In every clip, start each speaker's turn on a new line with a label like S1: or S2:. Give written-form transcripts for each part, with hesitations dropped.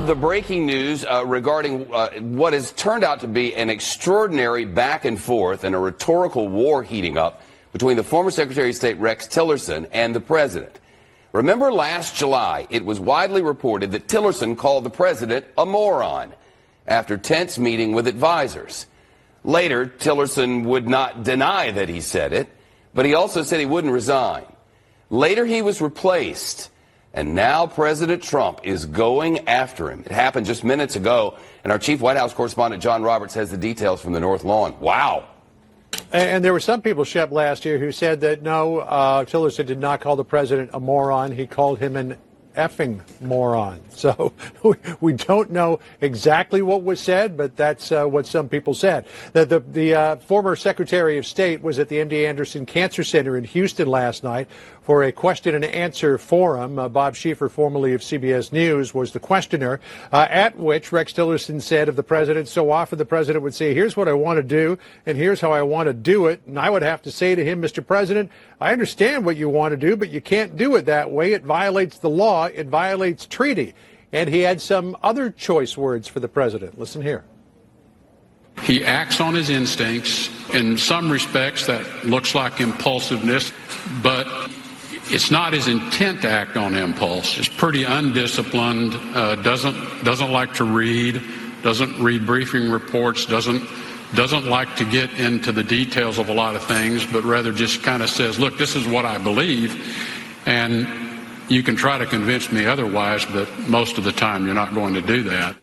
S1: the breaking news regarding what has turned out to be an extraordinary back and forth and a rhetorical war heating up between the former Secretary of State Rex Tillerson and the president. Remember last July, it was widely reported that Tillerson called the president a moron after tense meeting with advisors. Later, Tillerson would not deny that he said it, but he also said he wouldn't resign. Later, he was replaced. And now President Trump is going after him. It happened just minutes ago, and our chief White House correspondent John Roberts has the details from the North Lawn. Wow.
S2: And there were some people, Shep, last year who said that no, Tillerson did not call the president a moron. He called him an effing moron. So we don't know exactly what was said, but that's what some people said. The former Secretary of State was at the MD Anderson Cancer Center in Houston last night for a question and answer forum. Bob Schieffer, formerly of CBS News, was the questioner, at which Rex Tillerson said of the president, so often the president would say, here's what I want to do, and here's how I want to do it. And I would have to say to him, Mr. President, I understand what you want to do, but you can't do it that way. It violates the law. It violates treaty. And he had some other choice words for the president. Listen here.
S3: He acts on his instincts. In some respects, that looks like impulsiveness, but it's not his intent to act on impulse. He's pretty undisciplined, doesn't like to read, doesn't read briefing reports, doesn't like to get into the details of a lot of things, but rather just kind of says, look, this is what I believe, and you can try to convince me otherwise, but most of the time you're not going to do that.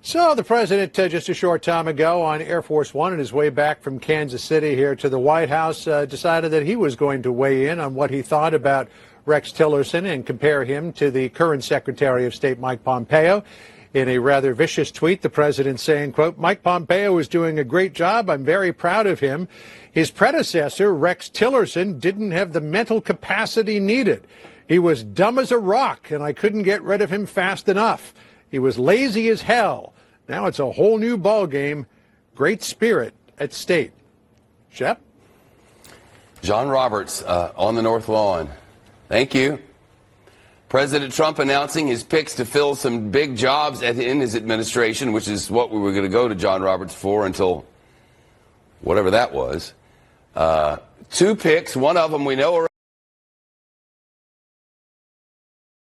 S2: So the president, just a short time ago on Air Force One on his way back from Kansas City here to the White House, decided that he was going to weigh in on what he thought about Rex Tillerson and compare him to the current Secretary of State, Mike Pompeo. In a rather vicious tweet, the president saying, quote, Mike Pompeo is doing a great job. I'm very proud of him. His predecessor, Rex Tillerson, didn't have the mental capacity needed. He was dumb as a rock, and I couldn't get rid of him fast enough. He was lazy as hell. Now it's a whole new ballgame. Great spirit at stake. Shep?
S1: John Roberts on the North Lawn. Thank you. President Trump announcing his picks to fill some big jobs in his administration, which is what we were going to go to John Roberts for until whatever that was. 2 picks, one of them we know